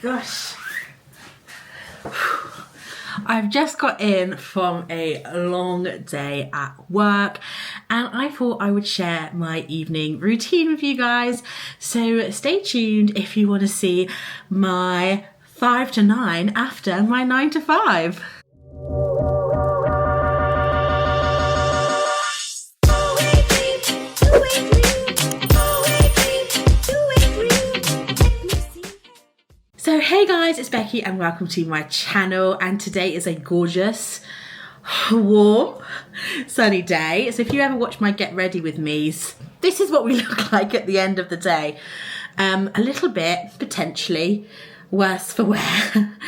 gosh. I've just got in from a long day at work and I thought I would share my evening routine with you guys. So stay tuned if you want to see my 5 to 9 after my 9 to 5. So hey guys, it's Becky and welcome to my channel, and today is a gorgeous, warm, sunny day. So if you ever watch my get ready with me's, this is what we look like at the end of the day. A little bit, potentially, worse for wear.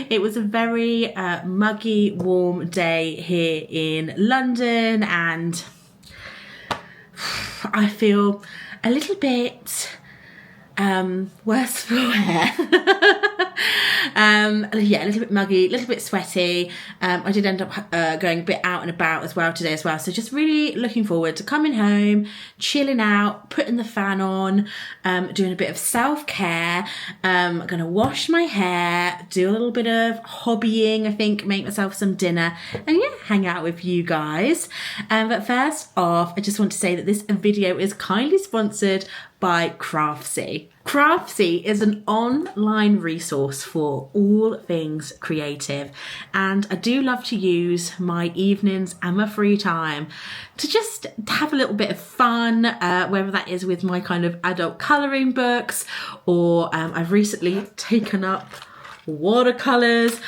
It was a very muggy, warm day here in London and I feel a little bit worse for wear. Yeah, a little bit muggy, a little bit sweaty. I did end up going a bit out and about as well today as well. So just really looking forward to coming home, chilling out, putting the fan on, doing a bit of self-care. I'm going to wash my hair, do a little bit of hobbying, I think, make myself some dinner and yeah, hang out with you guys. But first off, I just want to say that this video is kindly sponsored by Craftsy. Craftsy is an online resource for all things creative, and I do love to use my evenings and my free time to just have a little bit of fun, whether that is with my kind of adult colouring books or I've recently taken up watercolors,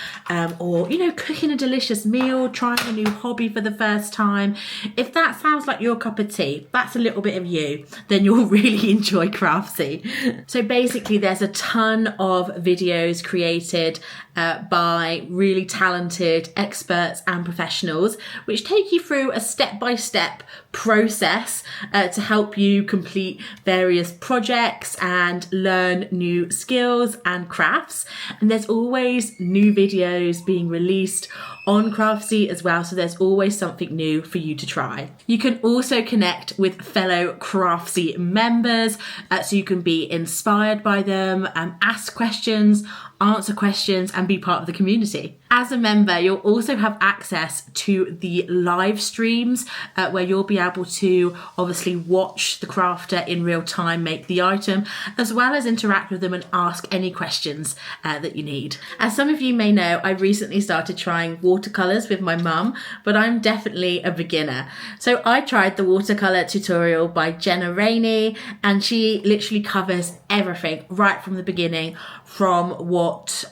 or you know, cooking a delicious meal, trying a new hobby for the first time. If that sounds like your cup of tea, that's a little bit of you, then you'll really enjoy Craftsy. So basically there's a ton of videos created by really talented experts and professionals, which take you through a step-by-step process to help you complete various projects and learn new skills and crafts. And there's always new videos being released on Craftsy as well, so there's always something new for you to try. You can also connect with fellow Craftsy members, so you can be inspired by them, ask questions, answer questions and be part of the community. As a member, you'll also have access to the live streams where you'll be able to obviously watch the crafter in real time make the item, as well as interact with them and ask any questions that you need. As some of you may know, I recently started trying watercolors with my mum, but I'm definitely a beginner. So I tried the watercolor tutorial by Jenna Rainey, and she literally covers everything right from the beginning, from what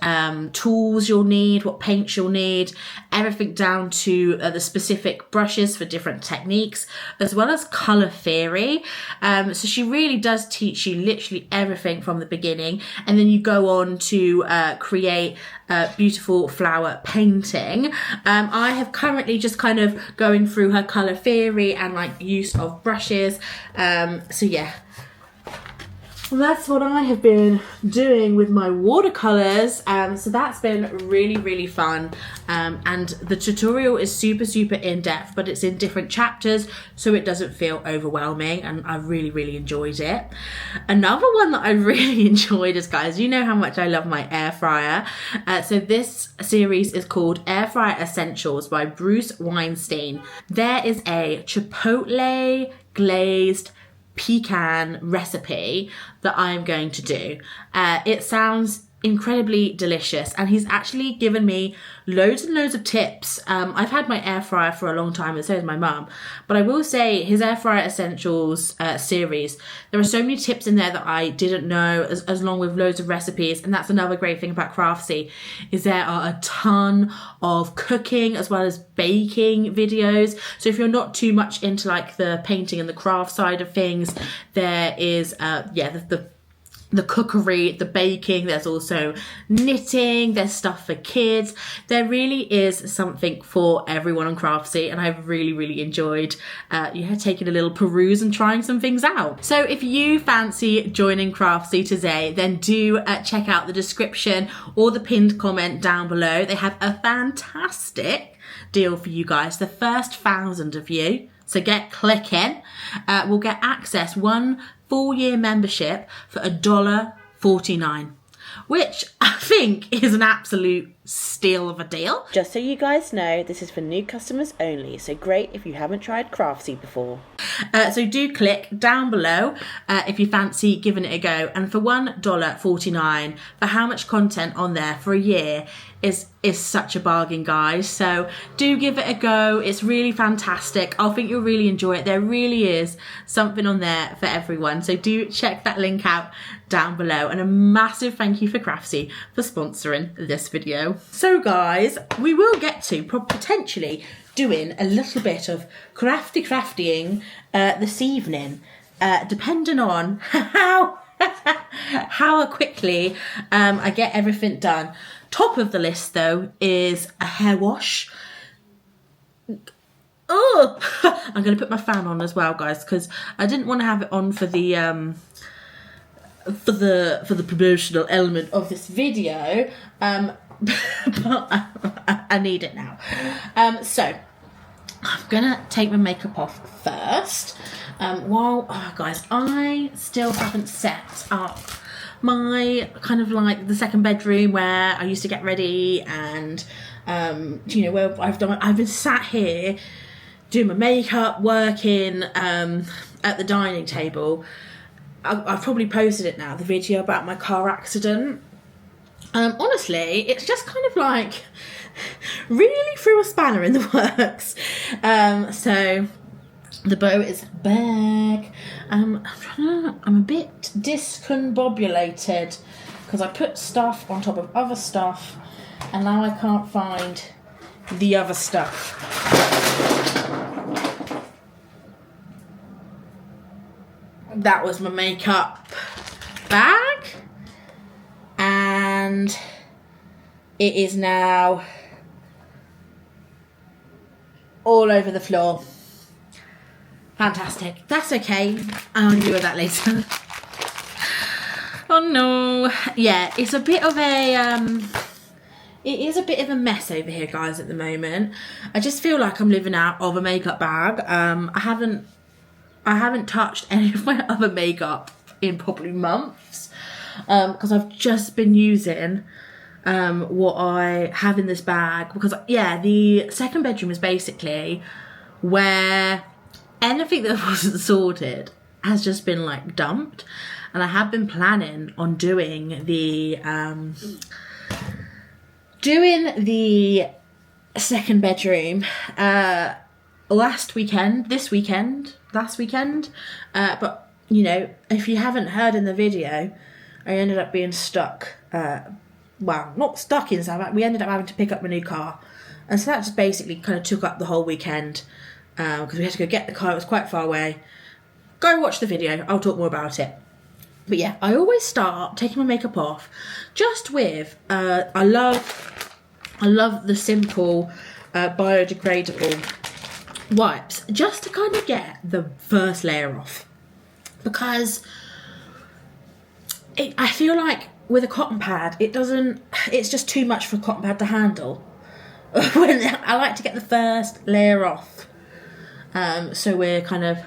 tools you'll need, what paints you'll need, everything down to the specific brushes for different techniques, as well as colour theory. So she really does teach you literally everything from the beginning, and then you go on to create beautiful flower painting. I have currently just kind of going through her colour theory and like use of brushes. So yeah. Well, that's what I have been doing with my watercolors. So that's been really, really fun. And the tutorial is super, super in-depth, but it's in different chapters, so it doesn't feel overwhelming, and I really, really enjoyed it. Another one that I really enjoyed is, guys, you know how much I love my air fryer. So this series is called Air Fryer Essentials by Bruce Weinstein. There is a chipotle glazed pecan recipe that I'm going to do. It sounds incredibly delicious, and he's actually given me loads and loads of tips. I've had my air fryer for a long time, and so has my mum, but I will say his Air Fryer Essentials series, there are so many tips in there that I didn't know, as along with loads of recipes. And that's another great thing about Craftsy, is there are a ton of cooking as well as baking videos. So if you're not too much into like the painting and the craft side of things, there is the cookery, the baking, there's also knitting, there's stuff for kids. There really is something for everyone on Craftsy, and I've really, really enjoyed taking a little peruse and trying some things out. So if you fancy joining Craftsy today, then do check out the description or the pinned comment down below. They have a fantastic deal for you guys. The first 1,000 of you, so get clicking, will get access, one full year membership for $1.49, which think is an absolute steal of a deal. Just so you guys know, this is for new customers only, so great if you haven't tried Craftsy before. So do click down below if you fancy giving it a go, and for $1.49 for how much content on there for a year is such a bargain, guys. So do give it a go. It's really fantastic. I think you'll really enjoy it. There really is something on there for everyone, so do check that link out down below, and a massive thank you for Craftsy for sponsoring this video. So guys, we will get to potentially doing a little bit of craftying this evening, depending on how quickly I get everything done. Top of the list though is a hair wash. Oh, I'm going to put my fan on as well, guys, because I didn't want to have it on for the promotional element of this video, but I need it now. So I'm gonna take my makeup off first. Guys, I still haven't set up my kind of like the second bedroom where I used to get ready, and where I've been sat here doing my makeup, working at the dining table. I've probably posted it now, the video about my car accident. Honestly, it's just kind of like really threw a spanner in the works. So the bow is back. I'm a bit discombobulated because I put stuff on top of other stuff, and now I can't find the other stuff. That was my makeup bag, and it is now all over the floor. Fantastic. That's okay. I'll deal with that later. Oh no. Yeah, it's a bit of a it is a bit of a mess over here, guys, at the moment. I just feel like I'm living out of a makeup bag. I haven't touched any of my other makeup in probably months, because I've just been using what I have in this bag, because the second bedroom is basically where anything that wasn't sorted has just been like dumped, and I have been planning on doing the second bedroom last weekend, but if you haven't heard in the video, I ended up being stuck, not stuck inside, we ended up having to pick up my new car, and so that just basically kind of took up the whole weekend, because we had to go get the car. It was quite far away. Go watch the video, I'll talk more about it. But yeah, I always start taking my makeup off just with I love the simple biodegradable wipes, just to kind of get the first layer off, because I feel like with a cotton pad it's just too much for a cotton pad to handle. When I like to get the first layer off, so we're kind of,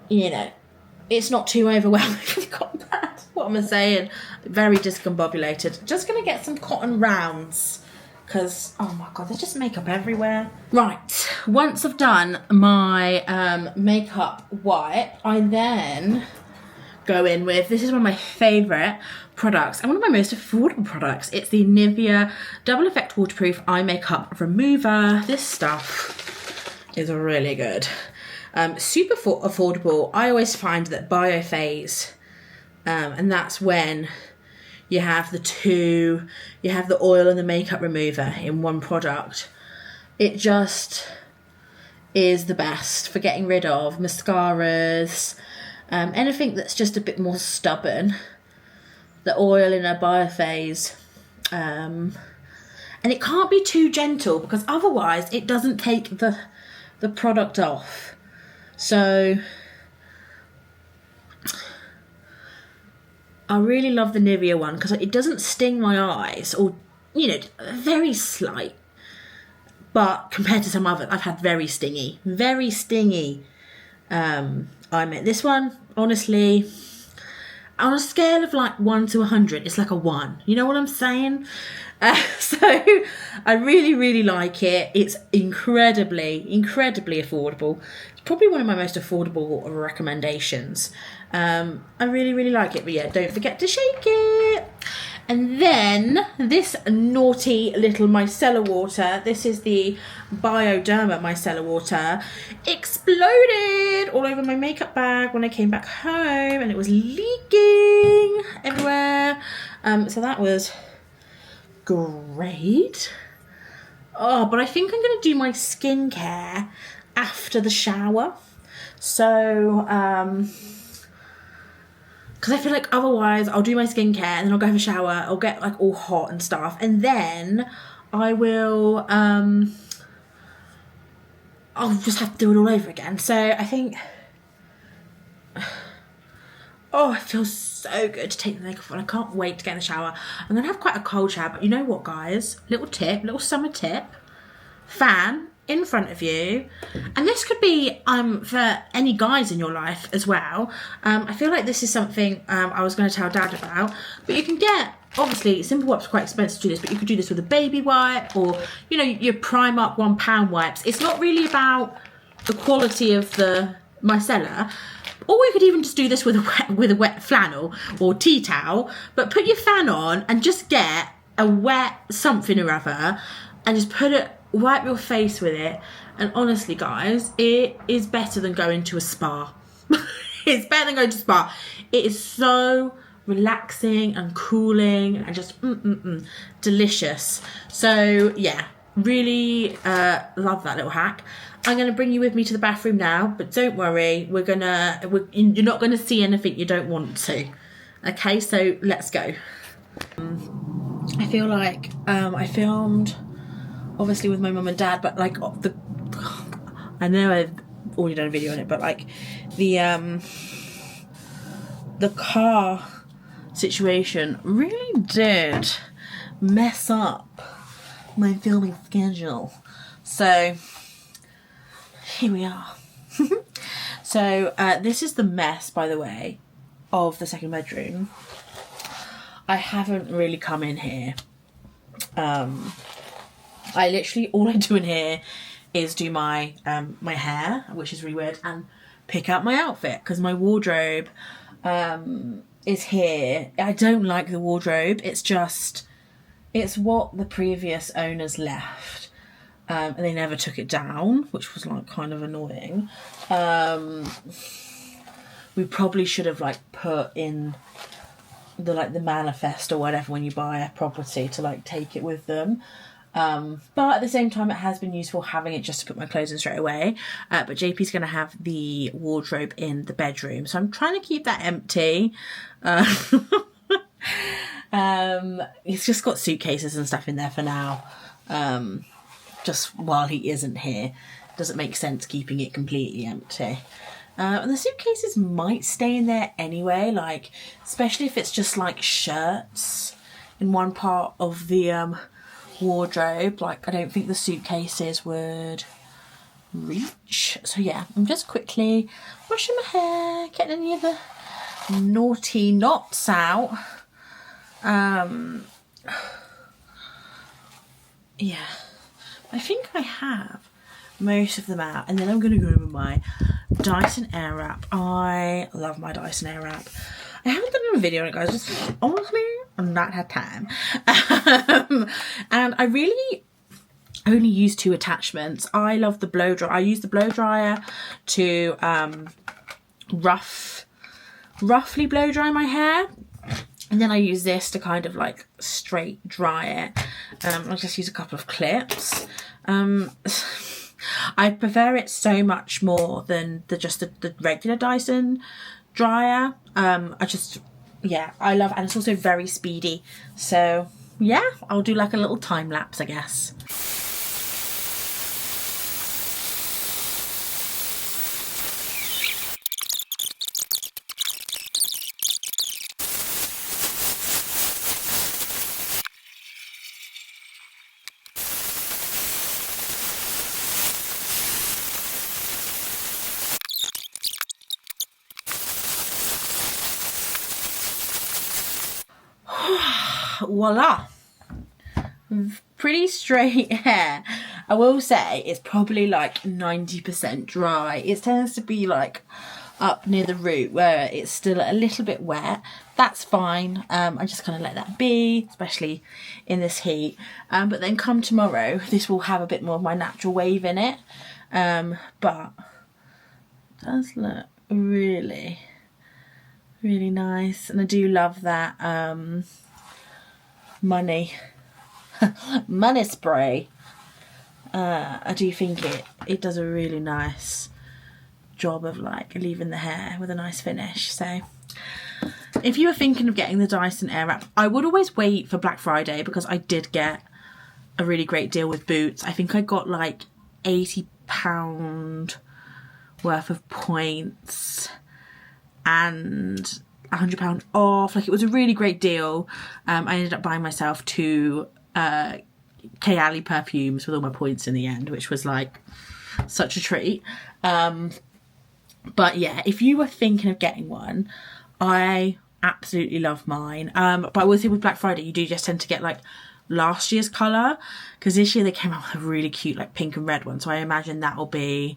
it's not too overwhelming with cotton pad. What am I saying? Very discombobulated. Just gonna get some cotton rounds, because oh my god, there's just makeup everywhere. Right, once I've done my makeup wipe, I then go in with, this is one of my favourite products and one of my most affordable products. It's the Nivea Double Effect Waterproof Eye Makeup Remover. This stuff is really good. Super affordable. I always find that Phase, and that's when you have the oil and the makeup remover in one product. It just is the best for getting rid of mascaras, anything that's just a bit more stubborn. The oil in a Phase, and it can't be too gentle, because otherwise it doesn't take the product off. So I really love the Nivea one because it doesn't sting my eyes, or very slight, but compared to some others I've had very stingy eye makeup. This one, honestly, on a scale of like 1 to 100, it's like a 1. You know what I'm saying? So I really, really like it. It's incredibly affordable. It's probably one of my most affordable recommendations. I really, really like it. But yeah, don't forget to shake it. And then this naughty little micellar water, this is the Bioderma micellar water, exploded all over my makeup bag when I came back home, and it was leaking everywhere. So that was great. Oh, but I think I'm going to do my skincare after the shower. So, because I feel like otherwise I'll do my skincare and then I'll go have a shower, I'll get like all hot and stuff, and then I will, I'll just have to do it all over again. So I think, oh, it feels so good to take the makeup off, and I can't wait to get in the shower. I'm going to have quite a cold shower, but you know what, guys? Little summer tip. Fan in front of you, and this could be for any guys in your life as well. I feel like this is something I was going to tell Dad about, but you can get, obviously Simple Wipes are quite expensive to do this, but you could do this with a baby wipe, or you know, your Primark £1 wipes. It's not really about the quality of the micellar, or you could even just do this with a wet flannel or tea towel, but put your fan on and just get a wet something or other and just wipe your face with it. And honestly, guys, it is better than going to a spa. It's better than going to a spa. It is so relaxing and cooling and just delicious. So yeah, really love that little hack. I'm going to bring you with me to the bathroom now, but don't worry, you're not going to see anything you don't want to. Okay, so let's go. I feel like I filmed obviously with my mum and dad, but like I know I've already done a video on it, but like the car situation really did mess up my filming schedule. So here we are. So this is the mess, by the way, of the second bedroom. I haven't really come in here. I literally, all I do in here is do my my hair, which is really weird, and pick out my outfit, because my wardrobe is here. I don't like the wardrobe. It's what the previous owners left, and they never took it down, which was like kind of annoying. We probably should have like put in the manifest or whatever when you buy a property to like take it with them. But at the same time, it has been useful having it just to put my clothes in straight away. But JP's going to have the wardrobe in the bedroom, so I'm trying to keep that empty. He's just got suitcases and stuff in there for now, just while he isn't here. Doesn't make sense keeping it completely empty. And the suitcases might stay in there anyway, like especially if it's just like shirts in one part of the wardrobe. Like I don't think the suitcases would reach. So yeah, I'm just quickly brushing my hair, getting any of the naughty knots out. Yeah, I think I have most of them out, and then I'm going to go over my Dyson Airwrap. I love my Dyson Airwrap. I haven't done a video on it, guys, just honestly I've not had time. And I really only use 2 attachments. I love the blow dryer. I use the blow dryer to roughly blow dry my hair, and then I use this to kind of like straight dry it. I just use a couple of clips. I prefer it so much more than the regular Dyson dryer. Yeah, I love it, and it's also very speedy. So yeah, I'll do like a little time lapse, I guess. voila. Pretty straight hair. I will say it's probably like 90% dry. It tends to be like up near the root where it's still a little bit wet. That's fine. I just kind of let that be, especially in this heat. But then come tomorrow, this will have a bit more of my natural wave in it. But it does look really, really nice. And I do love that money spray. I do think it does a really nice job of like leaving the hair with a nice finish. So if you were thinking of getting the Dyson Airwrap, I would always wait for Black Friday because I did get a really great deal with Boots. I think I got like £80 worth of points and £100 off. Like, it was a really great deal. I ended up buying myself 2 Kayali perfumes with all my points in the end, which was like such a treat. But yeah, if you were thinking of getting one, I absolutely love mine. But I will say with Black Friday, you do just tend to get like last year's colour, because this year they came out with a really cute like pink and red one. So I imagine that will be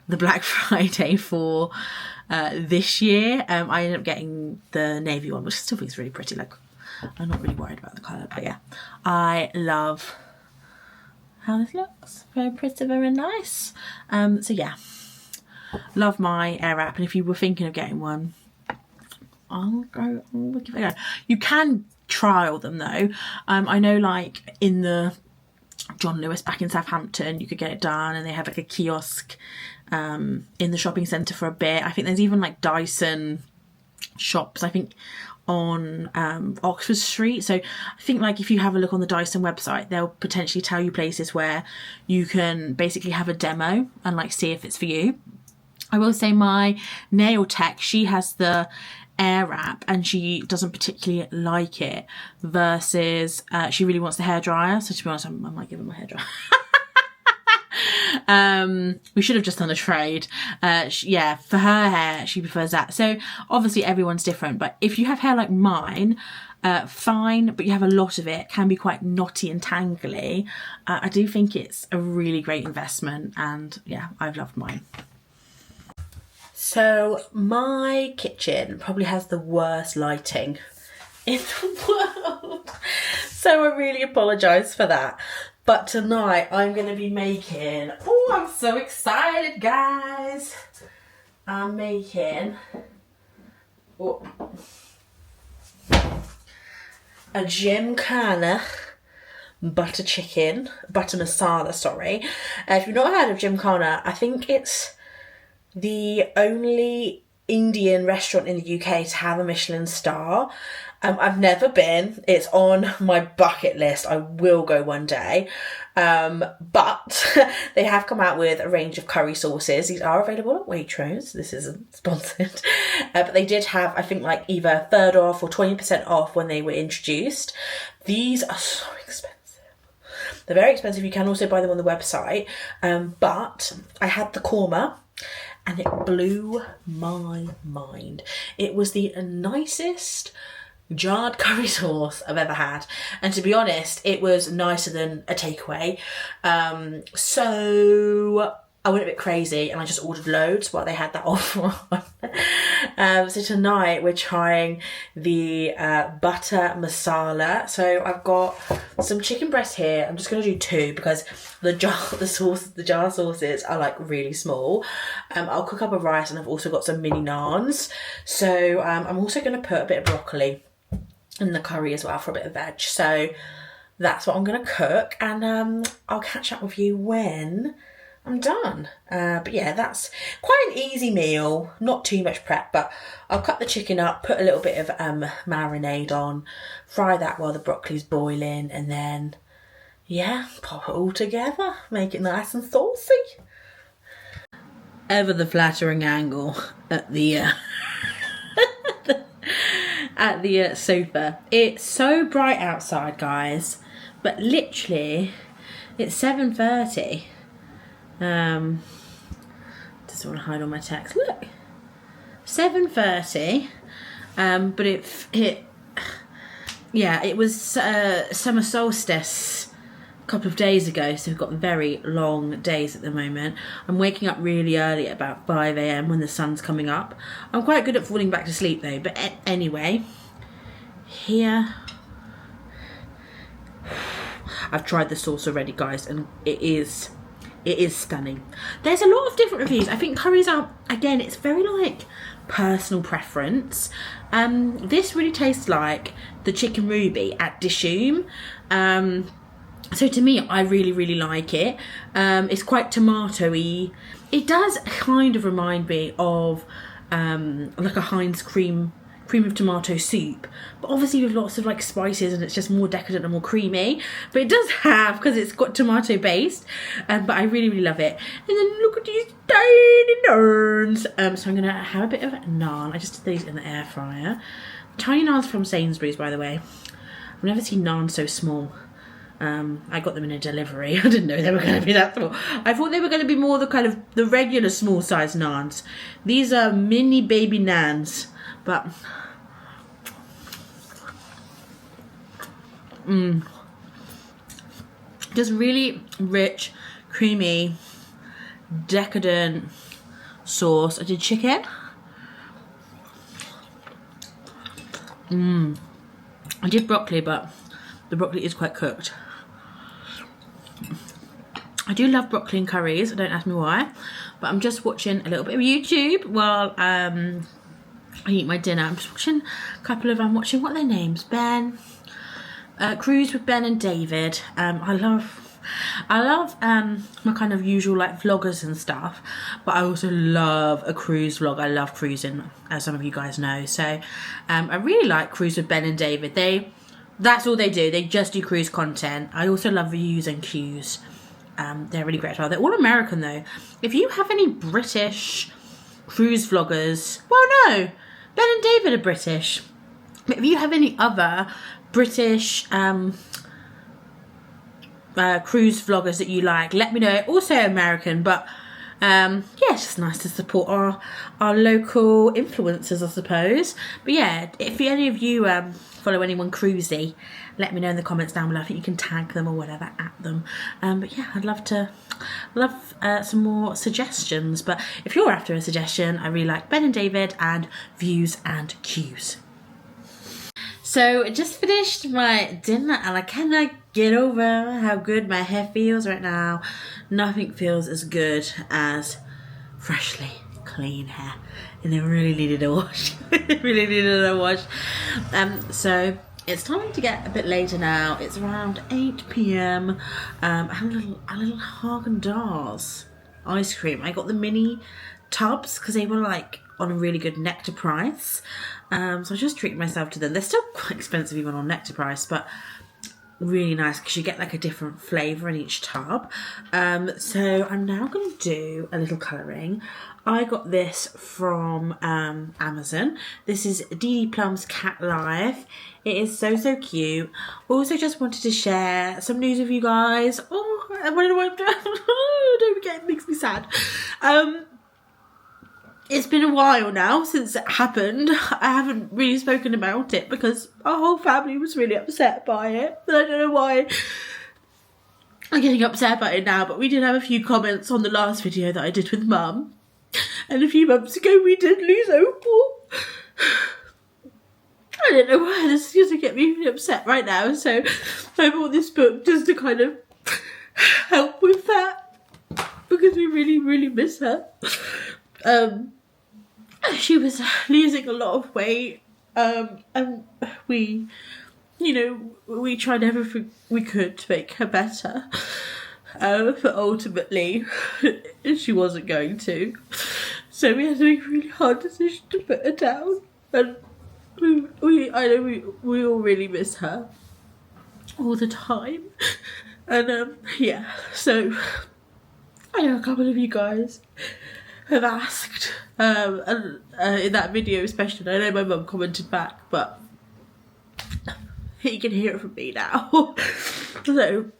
the Black Friday for this year. I ended up getting the navy one, which still thinks really pretty. Like, I'm not really worried about the colour, but yeah, I love how this looks. Very pretty, very nice. So yeah, love my Airwrap. And if you were thinking of getting one, I'll give it a go. You can trial them though. I know like in the John Lewis back in Southampton, you could get it done, and they have like a kiosk in the shopping centre for a bit. I think there's even like Dyson shops, I think, on Oxford Street. So I think like if you have a look on the Dyson website, they'll potentially tell you places where you can basically have a demo and like see if it's for you. I will say my nail tech, she has the Airwrap and she doesn't particularly like it, versus she really wants the hairdryer. So to be honest, I might give her my hairdryer. We should have just done a trade. Yeah, for her hair, she prefers that. So obviously everyone's different, but if you have hair like mine, fine, but you have a lot of it, can be quite knotty and tangly. I do think it's a really great investment, and yeah, I've loved mine. So my kitchen probably has the worst lighting in the world, so I really apologise for that. But tonight I'm going to be making, oh, I'm so excited, guys. I'm making a gymkhana butter masala, sorry. If you've not heard of gymkhana, I think it's the only Indian restaurant in the UK to have a Michelin star. I've never been. It's on my bucket list. I will go one day. But they have come out with a range of curry sauces. These are available at Waitrose. This isn't sponsored. But they did have, I think, like either 1/3 off or 20% off when they were introduced. These are so expensive. They're very expensive. You can also buy them on the website. But I had the korma, and it blew my mind. It was the nicest jarred curry sauce I've ever had, and to be honest, it was nicer than a takeaway. So I went a bit crazy and I just ordered loads while they had that offer on. So tonight we're trying the butter masala. So I've got some chicken breast here. I'm just going to do 2 because the jar sauces are like really small. I'll cook up a rice, and I've also got some mini naans. So I'm also going to put a bit of broccoli in the curry as well for a bit of veg. So that's what I'm going to cook, and I'll catch up with you when I'm done. But yeah, that's quite an easy meal, not too much prep, but I'll cut the chicken up, put a little bit of marinade on, fry that while the broccoli's boiling, and then yeah, pop it all together, make it nice and saucy. Ever the flattering angle at the at the sofa. It's so bright outside, guys, but literally it's 7:30. Just want to hide all my text. Look, 7:30. But yeah, it was summer solstice a couple of days ago, so we've got very long days at the moment. I'm waking up really early at about 5 a.m. when the sun's coming up. I'm quite good at falling back to sleep though, but anyway, here, I've tried the sauce already, guys, and it is stunning. There's a lot of different reviews. I think curries are, again, it's very like personal preference. This really tastes like the chicken ruby at Dishoom. So to me, I really like it. It's quite tomatoey. It does kind of remind me of like a Heinz cream of tomato soup, but obviously with lots of like spices, and it's just more decadent and more creamy. But it does have, because it's got tomato based, but I really love it. And then look at these tiny naans. So I'm gonna have a bit of naan. I just did these in the air fryer. Tiny naans from Sainsbury's, by the way. I've never seen naan so small. I got them in a delivery. I didn't know they were going to be that small. I thought they were going to be more the kind of the regular small size naans. These are mini baby naans, but just really rich, creamy, decadent sauce. I did chicken. I did broccoli, but the broccoli is quite cooked. I do love broccoli and curries, don't ask me why, but I'm just watching a little bit of YouTube while I eat my dinner. I'm just watching a couple of, I'm watching, what are their names? Cruise with Ben and David. I love my kind of usual like vloggers and stuff, but I also love a cruise vlog. I love cruising, as some of you guys know. So I really like Cruise with Ben and David. That's all they do. They just do cruise content. I also love reviews and cues. They're really great as well. They're all American though. If you have any British cruise vloggers, well, no, Ben and David are British. But if you have any other British cruise vloggers that you like, let me know. Also American, but yeah, it's just nice to support our local influencers, I suppose. But yeah, if any of you follow anyone cruisy, let me know in the comments down below. I think you can tag them or whatever at them. But yeah, I'd love some more suggestions. But if you're after a suggestion, I really like Ben and David and views and cues. So I just finished my dinner and I cannot get over how good my hair feels right now. Nothing feels as good as freshly clean hair, and it really needed a wash. It really needed a wash. So it's time to get a bit later now. It's around 8 p.m. I had a little Haagen-Dazs ice cream. I got the mini tubs because they were like on a really good Nectar price. So I just treated myself to them. They're still quite expensive even on Nectar price, but really nice because you get like a different flavour in each tub. So I'm now going to do a little colouring. I got this from Amazon. This is Dee Dee Plum's Cat Life. It is so cute. Also just wanted to share some news with you guys. Oh, I don't know what I'm doing. Don't forget, it makes me sad. It's been a while now since it happened. I haven't really spoken about it because our whole family was really upset by it. But I don't know why I'm getting upset about it now. But we did have a few comments on the last video that I did with Mum. And a few months ago we did lose Opal. I don't know why this is going to get me really upset right now. So I bought this book just to kind of help with that. Because we really miss her. She was losing a lot of weight, and we, we tried everything we could to make her better, but ultimately she wasn't going to, so we had to make a really hard decision to put her down, and I know we all really miss her all the time, and yeah, so I know a couple of you guys have asked in that video especially. I know my mum commented back, but you can hear it from me now. So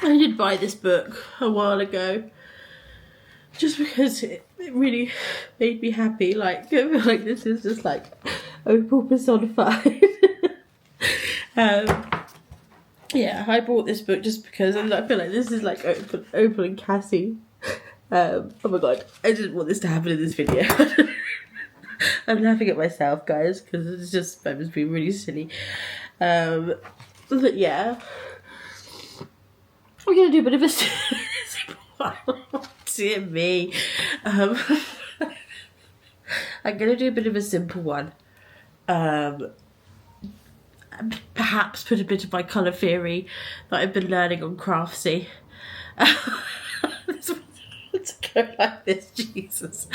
I did buy this book a while ago just because it really made me happy. Like, I feel like this is just like Opal personified. Yeah, I bought this book just because I feel like this is like Opal and Cassie. Oh my god, I didn't want this to happen in this video. I'm laughing at myself, guys, because it's just, I was being really silly. But yeah, we're gonna do a bit of a dear me. I'm gonna do a bit of a simple one. Perhaps put a bit of my colour theory that I've been learning on Craftsy. To go like this, Jesus.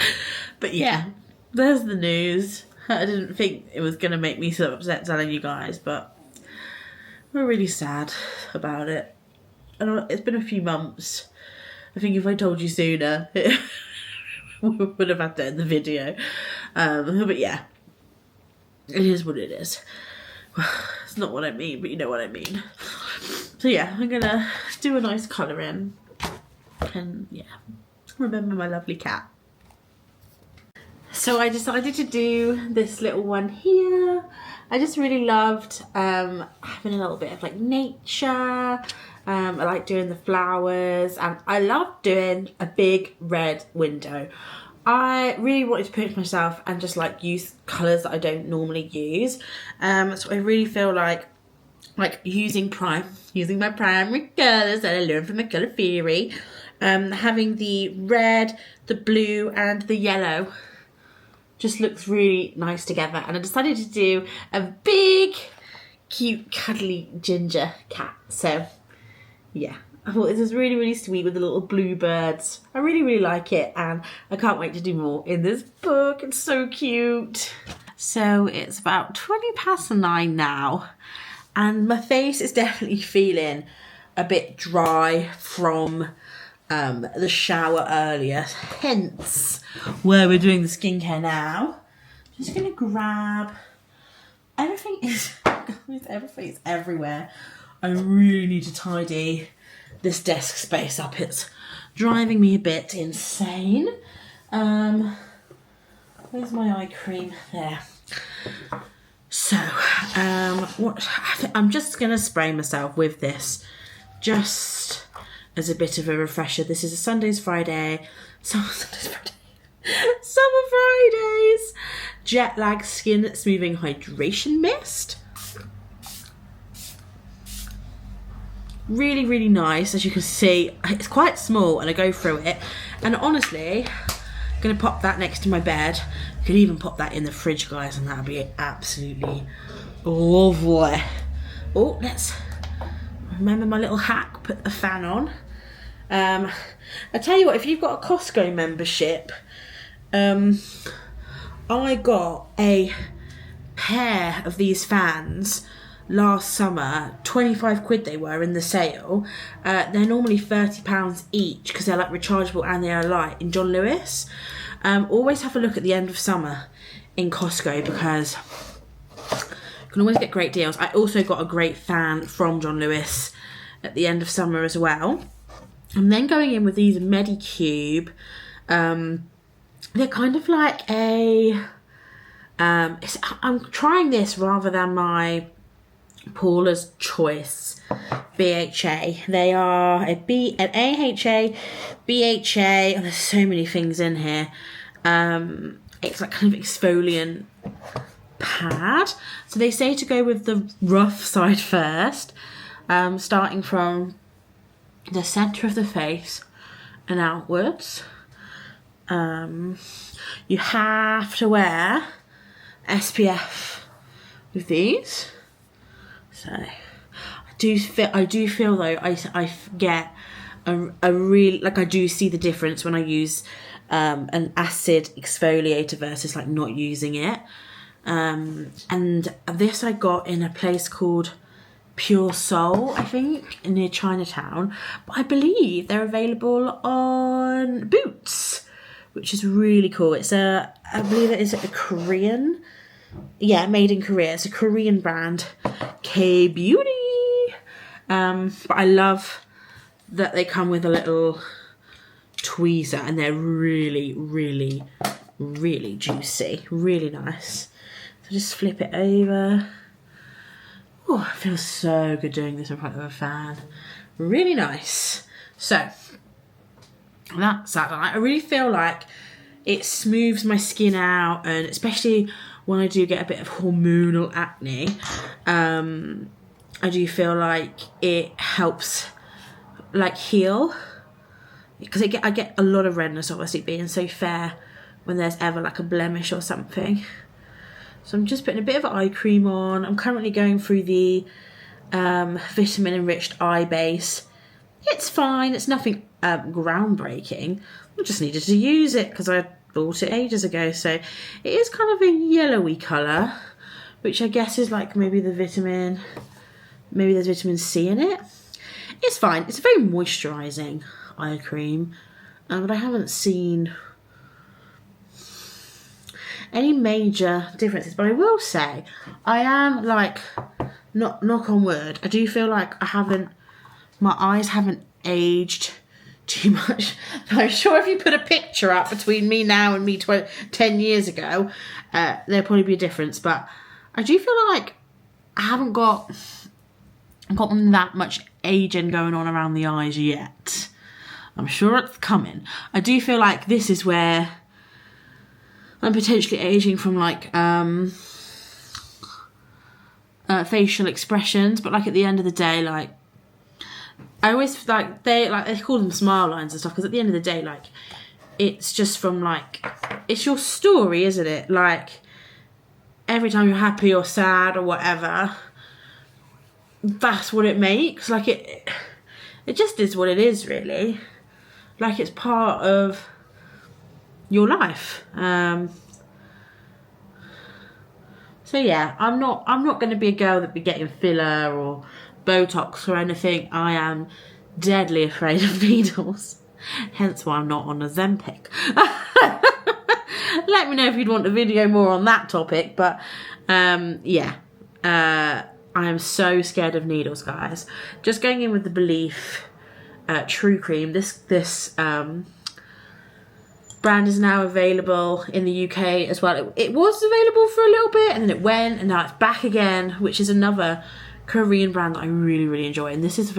But yeah, there's the news. I didn't think it was going to make me so upset telling you guys, but we're really sad about it. And it's been a few months. I think if I told you sooner, we would have had to end the video. But yeah, it is what it is. It's not what I mean, but you know what I mean. So yeah, I'm gonna do a nice colour in. And yeah, remember my lovely cat. So I decided to do this little one here. I just really loved having a little bit of like nature. I like doing the flowers, and I love doing a big red window. I really wanted to push myself and just like use colours that I don't normally use. So I really feel like using my primary colours that I learned from my colour theory. Having the red, the blue and the yellow just looks really nice together. And I decided to do a big, cute, cuddly ginger cat. So yeah, I thought this was really, really sweet with the little bluebirds. I really, really like it, and I can't wait to do more in this book. It's so cute. So it's about 9:20 now, and my face is definitely feeling a bit dry from the shower earlier, hence where we're doing the skincare now. Just gonna grab, everything is everywhere. I really need to tidy this desk space up. It's driving me a bit insane. Where's my eye cream? There. So, I'm just gonna spray myself with this, just as a bit of a refresher. This is a Summer Fridays, Jet Lag Skin Smoothing Hydration Mist. Really, really nice. As you can see, it's quite small and I go through it. And honestly, I'm going to pop that next to my bed. You could even pop that in the fridge, guys, and that'll be absolutely lovely. Oh, let's remember my little hack. Put the fan on. I tell you what, if you've got a Costco membership, I got a pair of these fans last summer. 25 quid they were in the sale. They're normally £30 each because they're like rechargeable and they are light in John Lewis. Always have a look at the end of summer in Costco because you can always get great deals. I also got a great fan from John Lewis at the end of summer as well. I'm then going in with these Medicube. They're kind of like a I'm trying this rather than my Paula's Choice BHA. They are an AHA, BHA, and there's so many things in here. It's like kind of exfoliant pad. So they say to go with the rough side first, starting from the centre of the face and outwards. You have to wear SPF with these. So I do feel though I get a real, like, I do see the difference when I use an acid exfoliator versus like not using it. And this I got in a place called Pure Soul, I think, near Chinatown. But I believe they're available on Boots, which is really cool. It's I believe it is a Korean. Yeah, made in Korea. It's a Korean brand, K-Beauty. But I love that they come with a little tweezer and they're really, really, really juicy. Really nice. So just flip it over. Oh, it feels so good doing this in front of a fan. Really nice. So that's that. I really feel like it smooths my skin out, and especially when I do get a bit of hormonal acne, I do feel like it helps like heal, because I get a lot of redness, obviously being so fair, when there's ever like a blemish or something. So I'm just putting a bit of eye cream on. I'm currently going through the vitamin enriched eye base. It's fine, it's nothing groundbreaking. I just needed to use it because I bought it ages ago. So it is kind of a yellowy colour, which I guess is like maybe there's vitamin C in it. It's fine. It's a very moisturising eye cream, but I haven't seen any major differences. But I will say, I am like, knock on wood, I do feel like my eyes haven't aged too much. I'm sure if you put a picture up between me now and me 10 years ago, there'll probably be a difference. But I do feel like I haven't got that much aging going on around the eyes yet. I'm sure it's coming. I do feel like this is where I'm potentially aging from like facial expressions, but like at the end of the day, like I always they call them smile lines and stuff, because at the end of the day, like it's just from like, it's your story, isn't it? Like every time you're happy or sad or whatever, that's what it makes. Like it just is what it is, really. Like it's part of your life. So yeah, I'm not going to be a girl that be getting filler or Botox or anything. I am deadly afraid of needles, hence why I'm not on Ozempic. Let me know if you'd want a video more on that topic, but yeah, I am so scared of needles, guys. Just going in with the Belief True Cream. This brand is now available in the UK as well. It was available for a little bit and then it went, and now it's back again, which is another Korean brand that I really, really enjoy. And this is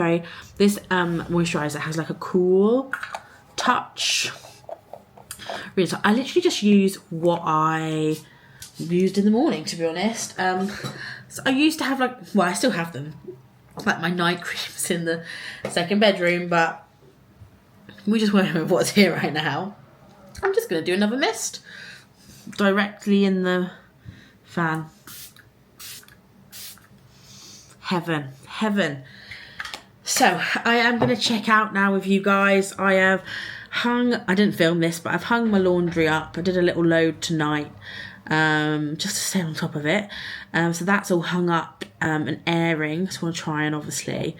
this moisturizer has like a cool touch. Really, so I literally just use what I used in the morning, to be honest. So I used to have I still have them, like my night creams in the second bedroom, but we just went with what's here right now. I'm just going to do another mist directly in the fan. Heaven, heaven. So I am going to check out now with you guys. I didn't film this, but I've hung my laundry up. I did a little load tonight, just to stay on top of it. So that's all hung up and airing. So I want to try and obviously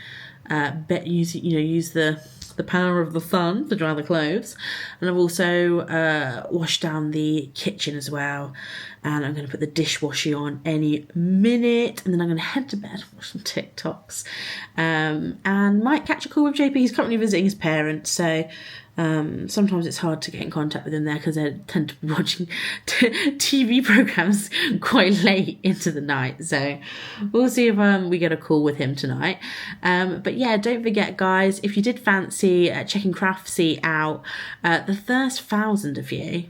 use the power of the sun to dry the clothes. And I've also washed down the kitchen as well, and I'm going to put the dishwasher on any minute, and then I'm going to head to bed, watch some TikToks, and might catch a call with JP. He's currently visiting his parents, so sometimes it's hard to get in contact with them there because they tend to be watching TV programs quite late into the night. So we'll see if we get a call with him tonight. But yeah, don't forget, guys, if you did fancy checking Craftsy out, the first 1,000 of you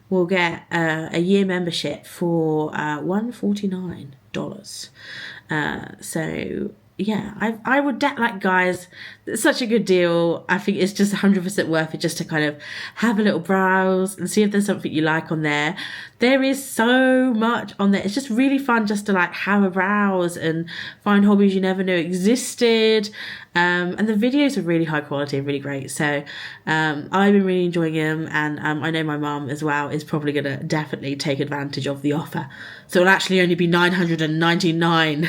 will get a year membership for $149. So yeah, I would guys, it's such a good deal. I think it's just 100% worth it, just to kind of have a little browse and see if there's something you like on there. There is so much on there. It's just really fun just to like have a browse and find hobbies you never knew existed. And the videos are really high quality and really great. So I've been really enjoying them, and I know my mum as well is probably going to definitely take advantage of the offer. So it'll actually only be $999.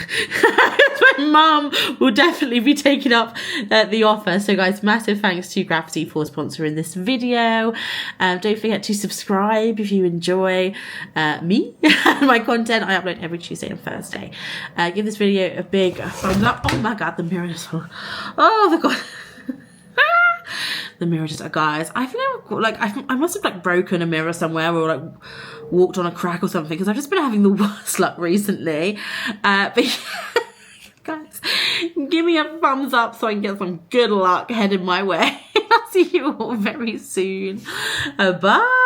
Mum will definitely be taking up the offer. So guys, massive thanks to Craftsy for sponsoring this video. Don't forget to subscribe if you enjoy me and my content. I upload every Tuesday and Thursday. Give this video a big thumbs up. Oh my god, the mirror is full. Oh the god. The mirror just, guys, I think I must have broken a mirror somewhere, or walked on a crack or something, because I've just been having the worst luck recently. But yeah. Give me a thumbs up so I can get some good luck headed my way. I'll see you all very soon. Bye.